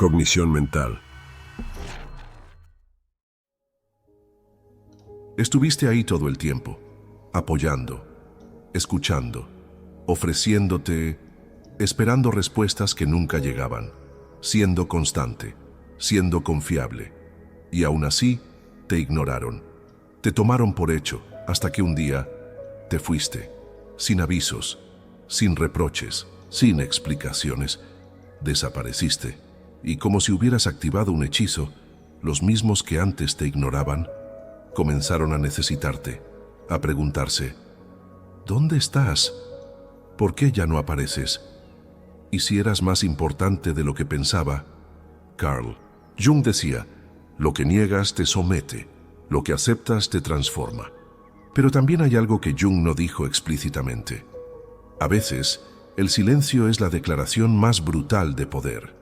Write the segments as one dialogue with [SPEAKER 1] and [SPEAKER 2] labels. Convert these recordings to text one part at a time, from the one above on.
[SPEAKER 1] Cognición mental. Estuviste ahí todo el tiempo, apoyando, escuchando, ofreciéndote, esperando respuestas que nunca llegaban, siendo constante, siendo confiable. Y aún así, te ignoraron. Te tomaron por hecho hasta que un día te fuiste, sin avisos, sin reproches, sin explicaciones. Desapareciste. Y como si hubieras activado un hechizo, los mismos que antes te ignoraban comenzaron a necesitarte, a preguntarse: ¿dónde estás? ¿Por qué ya no apareces? ¿Y si eras más importante de lo que pensaba? Carl Jung decía: lo que niegas te somete, lo que aceptas te transforma. Pero también hay algo que Jung no dijo explícitamente. A veces, el silencio es la declaración más brutal de poder.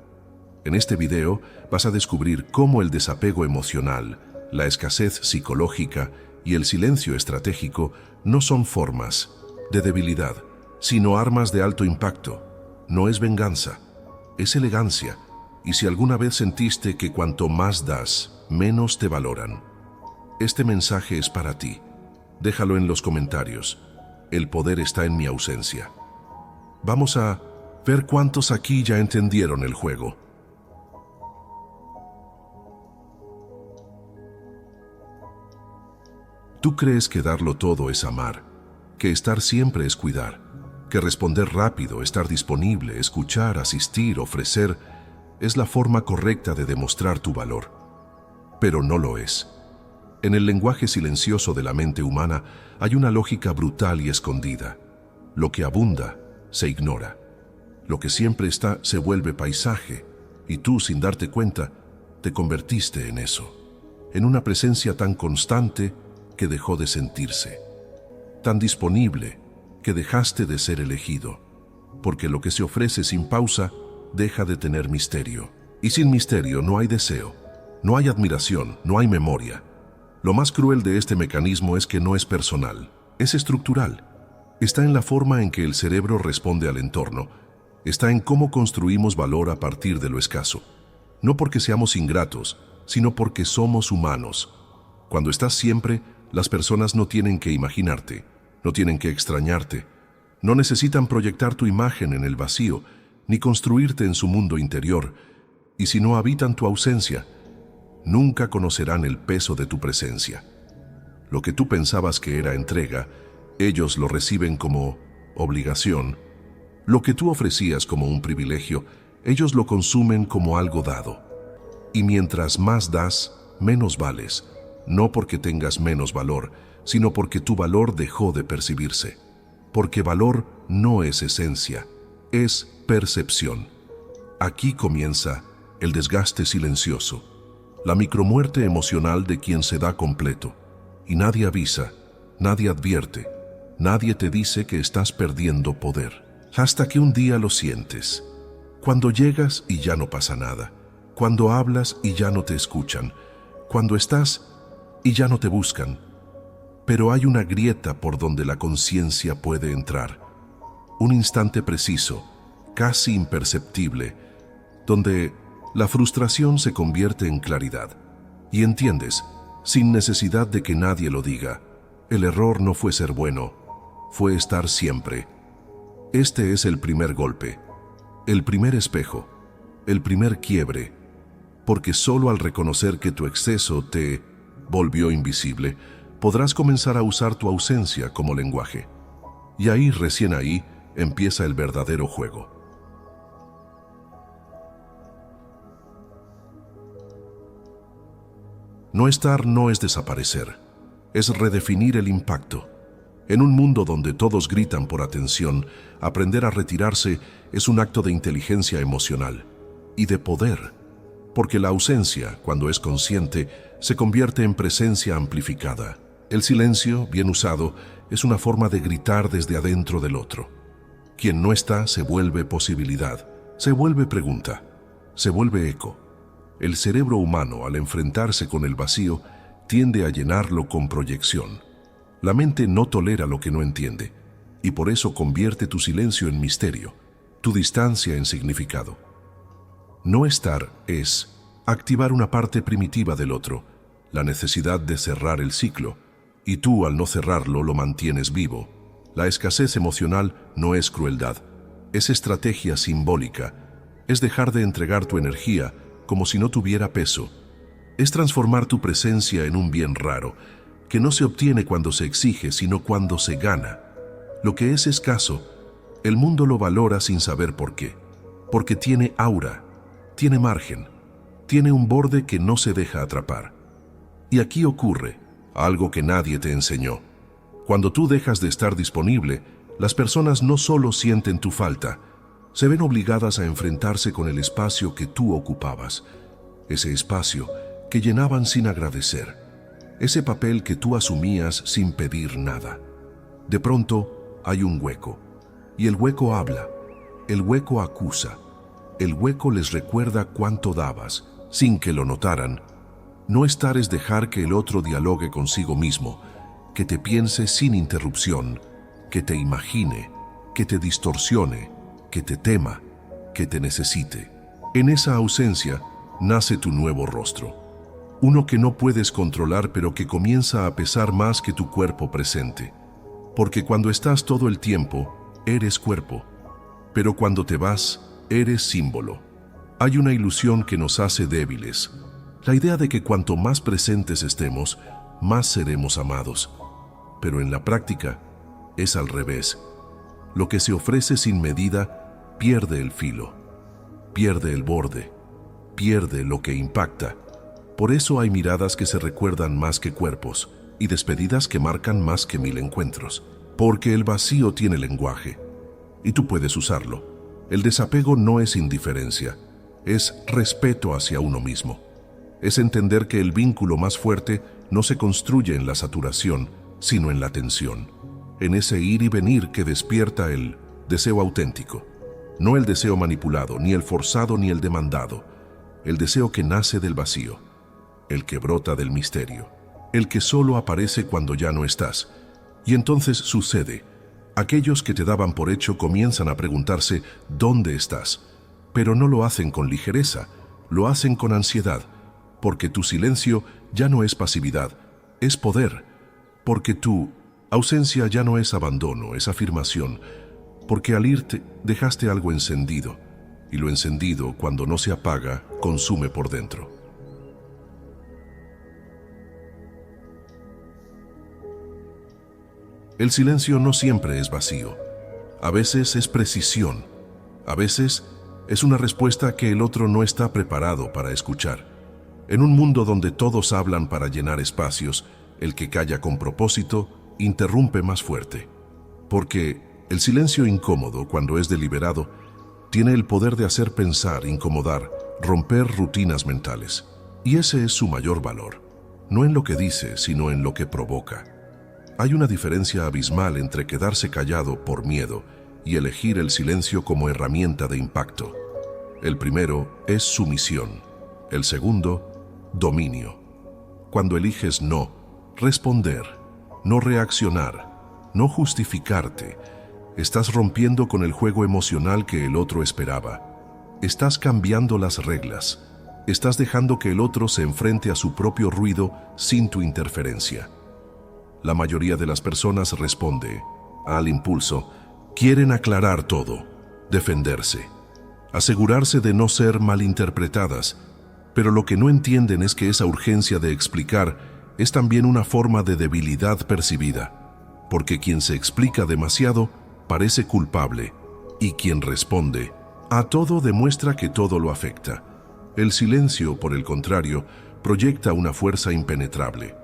[SPEAKER 1] En este video vas a descubrir cómo el desapego emocional, la escasez psicológica y el silencio estratégico no son formas de debilidad, sino armas de alto impacto. No es venganza, es elegancia. Y si alguna vez sentiste que cuanto más das, menos te valoran, este mensaje es para ti. Déjalo en los comentarios. El poder está en mi ausencia. Vamos a ver cuántos aquí ya entendieron el juego. Tú crees que darlo todo es amar, que estar siempre es cuidar, que responder rápido, estar disponible, escuchar, asistir, ofrecer, es la forma correcta de demostrar tu valor. Pero no lo es. En el lenguaje silencioso de la mente humana hay una lógica brutal y escondida. Lo que abunda se ignora. Lo que siempre está se vuelve paisaje, y tú, sin darte cuenta, te convertiste en eso, en una presencia tan constante que dejó de sentirse, tan disponible que dejaste de ser elegido, porque lo que se ofrece sin pausa deja de tener misterio. Y sin misterio no hay deseo, no hay admiración, no hay memoria. Lo más cruel de este mecanismo es que no es personal, es estructural. Está en la forma en que el cerebro responde al entorno, está en cómo construimos valor a partir de lo escaso. No porque seamos ingratos, sino porque somos humanos. Cuando estás siempre, las personas no tienen que imaginarte, no tienen que extrañarte, no necesitan proyectar tu imagen en el vacío, ni construirte en su mundo interior, y si no habitan tu ausencia, nunca conocerán el peso de tu presencia. Lo que tú pensabas que era entrega, ellos lo reciben como obligación. Lo que tú ofrecías como un privilegio, ellos lo consumen como algo dado. Y mientras más das, menos vales. No porque tengas menos valor, sino porque tu valor dejó de percibirse. Porque valor no es esencia, es percepción. Aquí comienza el desgaste silencioso, la micromuerte emocional de quien se da completo. Y nadie avisa, nadie advierte, nadie te dice que estás perdiendo poder. Hasta que un día lo sientes. Cuando llegas y ya no pasa nada. Cuando hablas y ya no te escuchan. Cuando estás y ya no te buscan. Pero hay una grieta por donde la conciencia puede entrar. Un instante preciso, casi imperceptible, donde la frustración se convierte en claridad. Y entiendes, sin necesidad de que nadie lo diga, el error no fue ser bueno, fue estar siempre. Este es el primer golpe, el primer espejo, el primer quiebre, porque solo al reconocer que tu exceso te volvió invisible, podrás comenzar a usar tu ausencia como lenguaje. Y ahí, recién ahí, empieza el verdadero juego. No estar no es desaparecer, es redefinir el impacto. En un mundo donde todos gritan por atención, aprender a retirarse es un acto de inteligencia emocional y de poder, porque la ausencia, cuando es consciente, se convierte en presencia amplificada. El silencio, bien usado, es una forma de gritar desde adentro del otro. Quien no está se vuelve posibilidad, se vuelve pregunta, se vuelve eco. El cerebro humano, al enfrentarse con el vacío, tiende a llenarlo con proyección. La mente no tolera lo que no entiende, y por eso convierte tu silencio en misterio, tu distancia en significado. No estar es activar una parte primitiva del otro, la necesidad de cerrar el ciclo, y tú al no cerrarlo lo mantienes vivo. La escasez emocional no es crueldad, es estrategia simbólica, es dejar de entregar tu energía como si no tuviera peso, es transformar tu presencia en un bien raro, que no se obtiene cuando se exige, sino cuando se gana. Lo que es escaso, el mundo lo valora sin saber por qué, porque tiene aura, tiene margen, tiene un borde que no se deja atrapar. Y aquí ocurre algo que nadie te enseñó. Cuando tú dejas de estar disponible, las personas no solo sienten tu falta, se ven obligadas a enfrentarse con el espacio que tú ocupabas, ese espacio que llenaban sin agradecer, ese papel que tú asumías sin pedir nada. De pronto hay un hueco, y el hueco habla, el hueco acusa, el hueco les recuerda cuánto dabas, sin que lo notaran. No estar es dejar que el otro dialogue consigo mismo, que te piense sin interrupción, que te imagine, que te distorsione, que te tema, que te necesite. En esa ausencia nace tu nuevo rostro, uno que no puedes controlar pero que comienza a pesar más que tu cuerpo presente. Porque cuando estás todo el tiempo, eres cuerpo, pero cuando te vas, eres símbolo. Hay una ilusión que nos hace débiles, la idea de que cuanto más presentes estemos, más seremos amados. Pero en la práctica es al revés. Lo que se ofrece sin medida pierde el filo, pierde el borde, pierde lo que impacta. Por eso hay miradas que se recuerdan más que cuerpos y despedidas que marcan más que 1000 encuentros. Porque el vacío tiene lenguaje y tú puedes usarlo. El desapego no es indiferencia, es respeto hacia uno mismo. Es entender que el vínculo más fuerte no se construye en la saturación, sino en la tensión, en ese ir y venir que despierta el deseo auténtico. No el deseo manipulado, ni el forzado, ni el demandado. El deseo que nace del vacío, el que brota del misterio, el que solo aparece cuando ya no estás. Y entonces sucede. Aquellos que te daban por hecho comienzan a preguntarse ¿dónde estás? Pero no lo hacen con ligereza, lo hacen con ansiedad, porque tu silencio ya no es pasividad, es poder, porque tu ausencia ya no es abandono, es afirmación, porque al irte dejaste algo encendido, y lo encendido, cuando no se apaga, consume por dentro. El silencio no siempre es vacío. A veces es precisión. A veces es una respuesta que el otro no está preparado para escuchar. En un mundo donde todos hablan para llenar espacios, el que calla con propósito interrumpe más fuerte. Porque el silencio incómodo, cuando es deliberado, tiene el poder de hacer pensar, incomodar, romper rutinas mentales. Y ese es su mayor valor. No en lo que dice, sino en lo que provoca. Hay una diferencia abismal entre quedarse callado por miedo y elegir el silencio como herramienta de impacto. El primero es sumisión, el segundo, dominio. Cuando eliges no responder, no reaccionar, no justificarte, estás rompiendo con el juego emocional que el otro esperaba. Estás cambiando las reglas, estás dejando que el otro se enfrente a su propio ruido sin tu interferencia. La mayoría de las personas responde al impulso, quieren aclarar todo, defenderse, asegurarse de no ser malinterpretadas, pero lo que no entienden es que esa urgencia de explicar es también una forma de debilidad percibida, porque quien se explica demasiado parece culpable y quien responde a todo demuestra que todo lo afecta. El silencio, por el contrario, proyecta una fuerza impenetrable,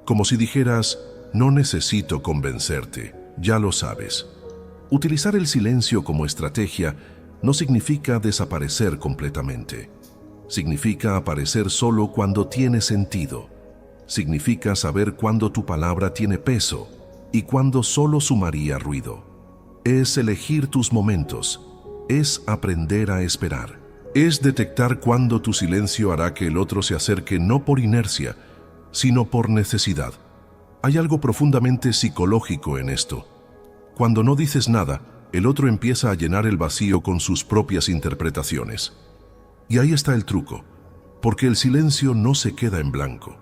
[SPEAKER 1] como si dijeras, no necesito convencerte, ya lo sabes. Utilizar el silencio como estrategia no significa desaparecer completamente. Significa aparecer solo cuando tiene sentido. Significa saber cuándo tu palabra tiene peso y cuándo solo sumaría ruido. Es elegir tus momentos. Es aprender a esperar. Es detectar cuándo tu silencio hará que el otro se acerque no por inercia, sino por necesidad. Hay algo profundamente psicológico en esto. Cuando no dices nada, el otro empieza a llenar el vacío con sus propias interpretaciones. Y ahí está el truco, porque el silencio no se queda en blanco,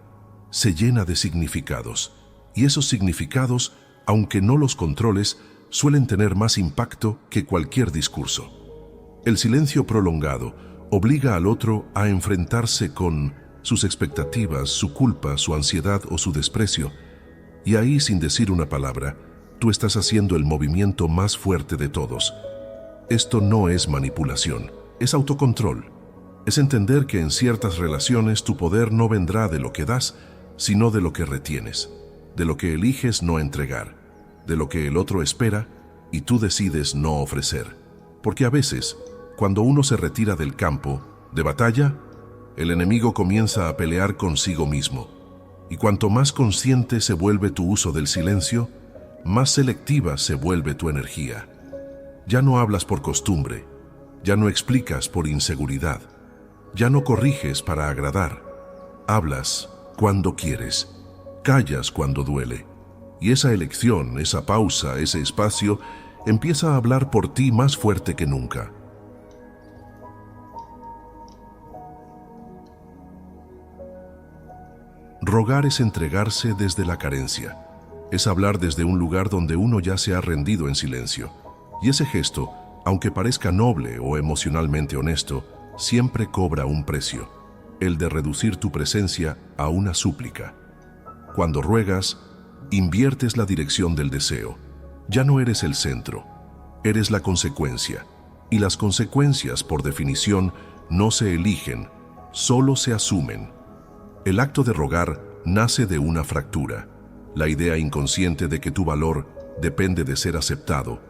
[SPEAKER 1] se llena de significados, y esos significados, aunque no los controles, suelen tener más impacto que cualquier discurso. El silencio prolongado obliga al otro a enfrentarse con sus expectativas, su culpa, su ansiedad o su desprecio, y ahí, sin decir una palabra, tú estás haciendo el movimiento más fuerte de todos. Esto no es manipulación, es autocontrol. Es entender que en ciertas relaciones tu poder no vendrá de lo que das, sino de lo que retienes, de lo que eliges no entregar, de lo que el otro espera y tú decides no ofrecer. Porque a veces, cuando uno se retira del campo de batalla, el enemigo comienza a pelear consigo mismo. Y cuanto más consciente se vuelve tu uso del silencio, más selectiva se vuelve tu energía. Ya no hablas por costumbre, ya no explicas por inseguridad, ya no corriges para agradar. Hablas cuando quieres, callas cuando duele. Y esa elección, esa pausa, ese espacio, empieza a hablar por ti más fuerte que nunca. Rogar es entregarse desde la carencia. Es hablar desde un lugar donde uno ya se ha rendido en silencio. Y ese gesto, aunque parezca noble o emocionalmente honesto, siempre cobra un precio, el de reducir tu presencia a una súplica. Cuando ruegas, inviertes la dirección del deseo. Ya no eres el centro, eres la consecuencia. Y las consecuencias, por definición, no se eligen, solo se asumen. El acto de rogar nace de una fractura, la idea inconsciente de que tu valor depende de ser aceptado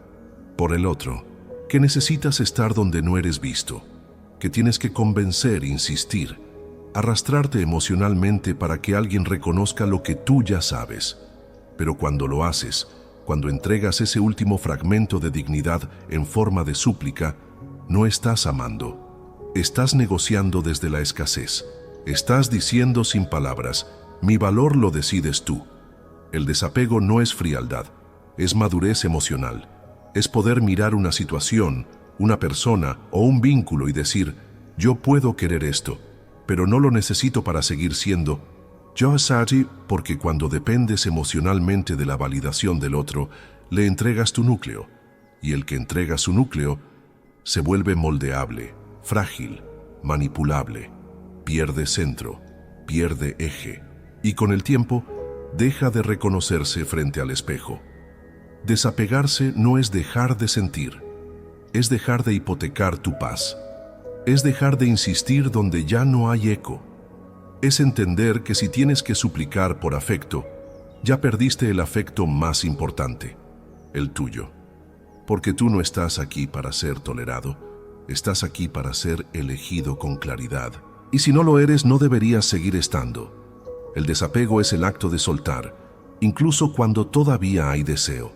[SPEAKER 1] por el otro, que necesitas estar donde no eres visto, que tienes que convencer, insistir, arrastrarte emocionalmente para que alguien reconozca lo que tú ya sabes. Pero cuando lo haces, cuando entregas ese último fragmento de dignidad en forma de súplica, no estás amando, estás negociando desde la escasez. Estás diciendo sin palabras, mi valor lo decides tú. El desapego no es frialdad, es madurez emocional. Es poder mirar una situación, una persona o un vínculo y decir, yo puedo querer esto, pero no lo necesito para seguir siendo yo así, porque cuando dependes emocionalmente de la validación del otro, le entregas tu núcleo, y el que entrega su núcleo se vuelve moldeable, frágil, manipulable. Pierde centro, pierde eje, y con el tiempo deja de reconocerse frente al espejo. Desapegarse no es dejar de sentir, es dejar de hipotecar tu paz, es dejar de insistir donde ya no hay eco, es entender que si tienes que suplicar por afecto, ya perdiste el afecto más importante, el tuyo, porque tú no estás aquí para ser tolerado, estás aquí para ser elegido con claridad. Y si no lo eres, no deberías seguir estando. El desapego es el acto de soltar, incluso cuando todavía hay deseo,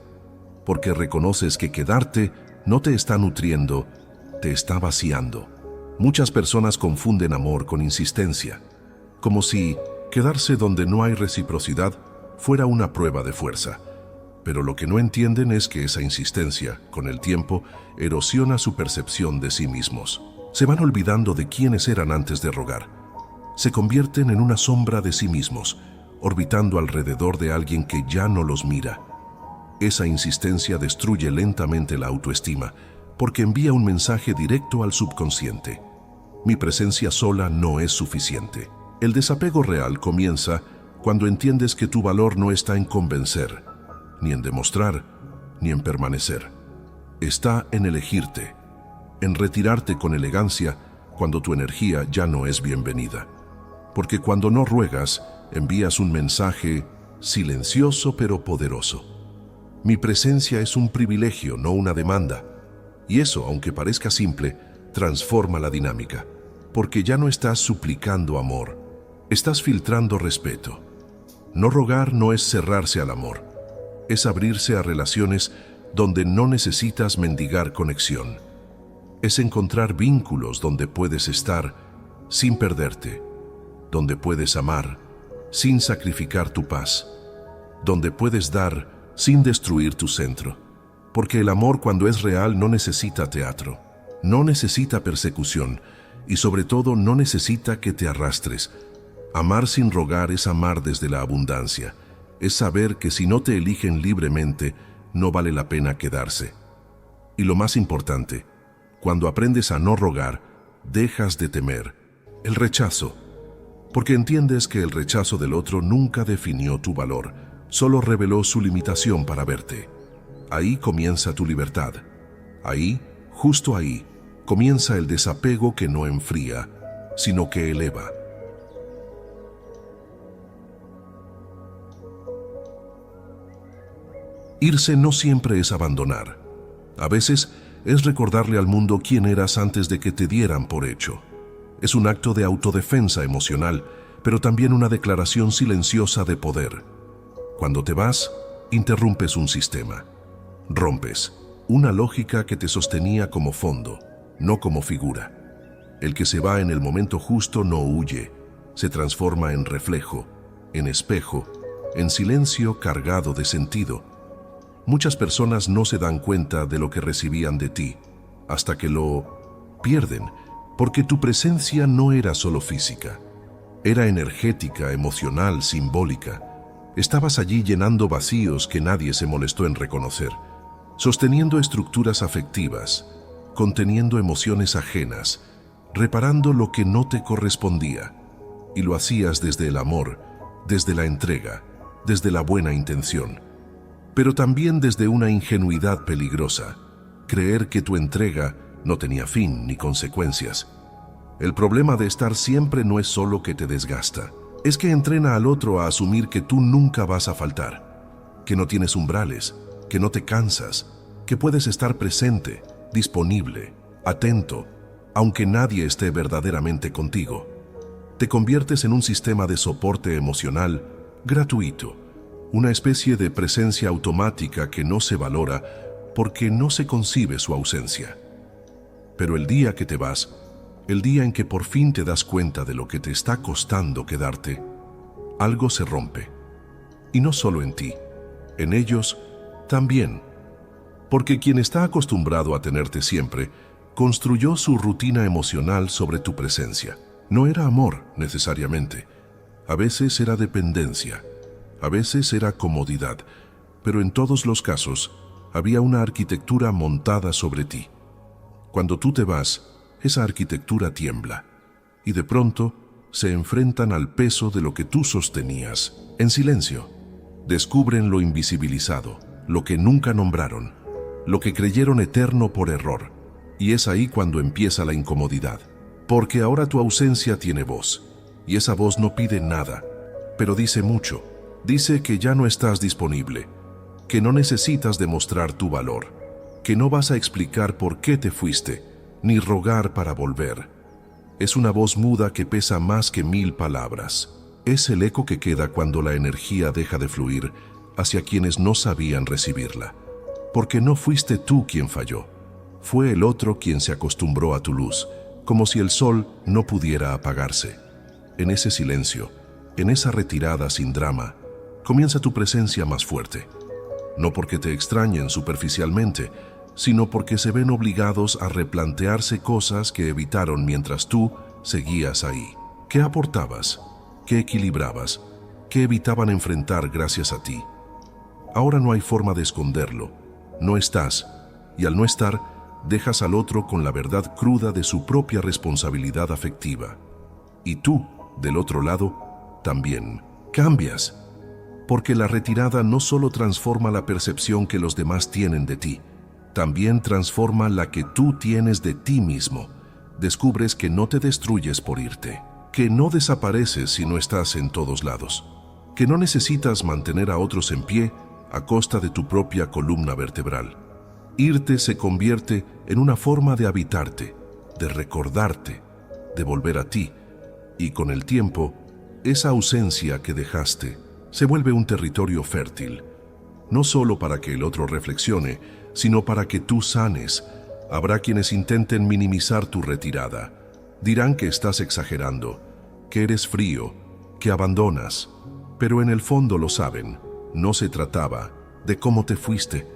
[SPEAKER 1] porque reconoces que quedarte no te está nutriendo, te está vaciando. Muchas personas confunden amor con insistencia, como si quedarse donde no hay reciprocidad fuera una prueba de fuerza. Pero lo que no entienden es que esa insistencia, con el tiempo, erosiona su percepción de sí mismos. Se van olvidando de quiénes eran antes de rogar. Se convierten en una sombra de sí mismos, orbitando alrededor de alguien que ya no los mira. Esa insistencia destruye lentamente la autoestima, porque envía un mensaje directo al subconsciente. Mi presencia sola no es suficiente. El desapego real comienza cuando entiendes que tu valor no está en convencer, ni en demostrar, ni en permanecer. Está en elegirte, en retirarte con elegancia cuando tu energía ya no es bienvenida. Porque cuando no ruegas, envías un mensaje silencioso pero poderoso. Mi presencia es un privilegio, no una demanda. Y eso, aunque parezca simple, transforma la dinámica. Porque ya no estás suplicando amor, estás filtrando respeto. No rogar no es cerrarse al amor, es abrirse a relaciones donde no necesitas mendigar conexión. Es encontrar vínculos donde puedes estar sin perderte, donde puedes amar sin sacrificar tu paz, donde puedes dar sin destruir tu centro. Porque el amor, cuando es real, no necesita teatro, no necesita persecución, y sobre todo no necesita que te arrastres. Amar sin rogar es amar desde la abundancia. Es saber que si no te eligen libremente, no vale la pena quedarse. Y lo más importante, cuando aprendes a no rogar, dejas de temer el rechazo, porque entiendes que el rechazo del otro nunca definió tu valor, solo reveló su limitación para verte. Ahí comienza tu libertad. Ahí, justo ahí, comienza el desapego que no enfría, sino que eleva. Irse no siempre es abandonar. A veces es recordarle al mundo quién eras antes de que te dieran por hecho. Es un acto de autodefensa emocional, pero también una declaración silenciosa de poder. Cuando te vas, interrumpes un sistema. Rompes una lógica que te sostenía como fondo, no como figura. El que se va en el momento justo no huye, se transforma en reflejo, en espejo, en silencio cargado de sentido. Muchas personas no se dan cuenta de lo que recibían de ti, hasta que lo pierden, porque tu presencia no era solo física, era energética, emocional, simbólica. Estabas allí llenando vacíos que nadie se molestó en reconocer, sosteniendo estructuras afectivas, conteniendo emociones ajenas, reparando lo que no te correspondía, y lo hacías desde el amor, desde la entrega, desde la buena intención, pero también desde una ingenuidad peligrosa, creer que tu entrega no tenía fin ni consecuencias. El problema de estar siempre no es solo que te desgasta, es que entrena al otro a asumir que tú nunca vas a faltar, que no tienes umbrales, que no te cansas, que puedes estar presente, disponible, atento, aunque nadie esté verdaderamente contigo. Te conviertes en un sistema de soporte emocional gratuito, una especie de presencia automática que no se valora porque no se concibe su ausencia. Pero el día que te vas, el día en que por fin te das cuenta de lo que te está costando quedarte, algo se rompe. Y no solo en ti, en ellos también. Porque quien está acostumbrado a tenerte siempre, construyó su rutina emocional sobre tu presencia. No era amor, necesariamente. A veces era dependencia, a veces era comodidad, pero en todos los casos había una arquitectura montada sobre ti. Cuando tú te vas, esa arquitectura tiembla, y de pronto se enfrentan al peso de lo que tú sostenías, en silencio. Descubren lo invisibilizado, lo que nunca nombraron, lo que creyeron eterno por error, y es ahí cuando empieza la incomodidad, porque ahora tu ausencia tiene voz, y esa voz no pide nada, pero dice mucho. Dice que ya no estás disponible, que no necesitas demostrar tu valor, que no vas a explicar por qué te fuiste, ni rogar para volver. Es una voz muda que pesa más que 1000 palabras. Es el eco que queda cuando la energía deja de fluir hacia quienes no sabían recibirla. Porque no fuiste tú quien falló, fue el otro quien se acostumbró a tu luz, como si el sol no pudiera apagarse. En ese silencio, en esa retirada sin drama, comienza tu presencia más fuerte. No porque te extrañen superficialmente, sino porque se ven obligados a replantearse cosas que evitaron mientras tú seguías ahí. ¿Qué aportabas? ¿Qué equilibrabas? ¿Qué evitaban enfrentar gracias a ti? Ahora no hay forma de esconderlo. No estás, y al no estar, dejas al otro con la verdad cruda de su propia responsabilidad afectiva. Y tú, del otro lado, también cambias. Porque la retirada no solo transforma la percepción que los demás tienen de ti, también transforma la que tú tienes de ti mismo. Descubres que no te destruyes por irte, que no desapareces si no estás en todos lados, que no necesitas mantener a otros en pie a costa de tu propia columna vertebral. Irte se convierte en una forma de habitarte, de recordarte, de volver a ti, y con el tiempo, esa ausencia que dejaste se vuelve un territorio fértil, no solo para que el otro reflexione, sino para que tú sanes. Habrá quienes intenten minimizar tu retirada. Dirán que estás exagerando, que eres frío, que abandonas, pero en el fondo lo saben. No se trataba de cómo te fuiste,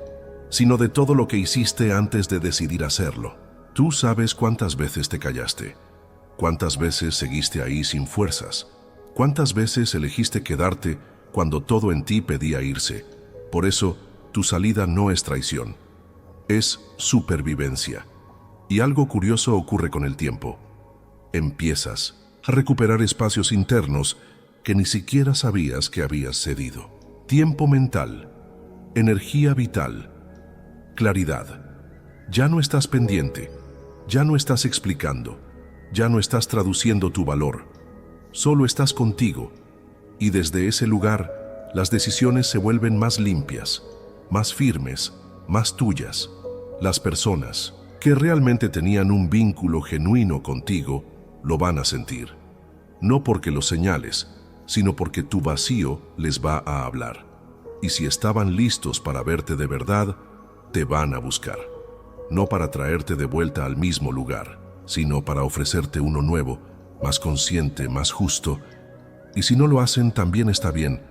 [SPEAKER 1] sino de todo lo que hiciste antes de decidir hacerlo. Tú sabes cuántas veces te callaste, ¿Cuántas veces seguiste ahí sin fuerzas? ¿Cuántas veces elegiste quedarte cuando todo en ti pedía irse? Por eso, tu salida no es traición, es supervivencia. Y algo curioso ocurre con el tiempo. Empiezas a recuperar espacios internos que ni siquiera sabías que habías cedido. Tiempo mental, energía vital, claridad. Ya no estás pendiente, ya no estás explicando, ya no estás traduciendo tu valor. Solo estás contigo, y desde ese lugar las decisiones se vuelven más limpias, más firmes, más tuyas. Las personas que realmente tenían un vínculo genuino contigo lo van a sentir. No porque lo señales, sino porque tu vacío les va a hablar. Y si estaban listos para verte de verdad, te van a buscar. No para traerte de vuelta al mismo lugar, sino para ofrecerte uno nuevo, más consciente, más justo. Y si no lo hacen, también está bien,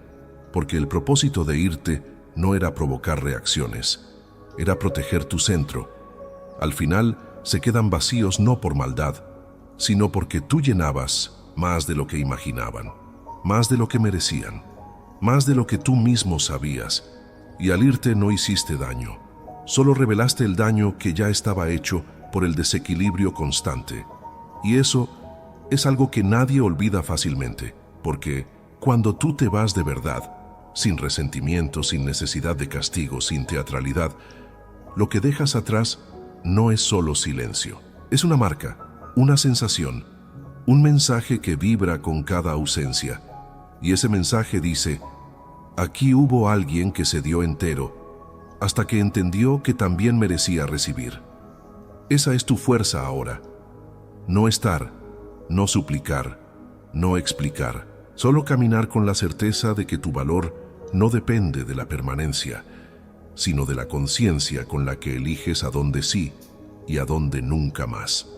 [SPEAKER 1] porque el propósito de irte no era provocar reacciones, era proteger tu centro. Al final, se quedan vacíos no por maldad, sino porque tú llenabas más de lo que imaginaban, más de lo que merecían, más de lo que tú mismo sabías. Y al irte no hiciste daño, solo revelaste el daño que ya estaba hecho por el desequilibrio constante. Y eso es algo que nadie olvida fácilmente, porque cuando tú te vas de verdad, sin resentimiento, sin necesidad de castigo, sin teatralidad, lo que dejas atrás no es solo silencio, es una marca, una sensación, un mensaje que vibra con cada ausencia. Y ese mensaje dice: aquí hubo alguien que se dio entero, hasta que entendió que también merecía recibir. Esa es tu fuerza ahora. No estar, no suplicar, no explicar, solo caminar con la certeza de que tu valor no depende de la permanencia, sino de la conciencia con la que eliges a dónde sí y a dónde nunca más.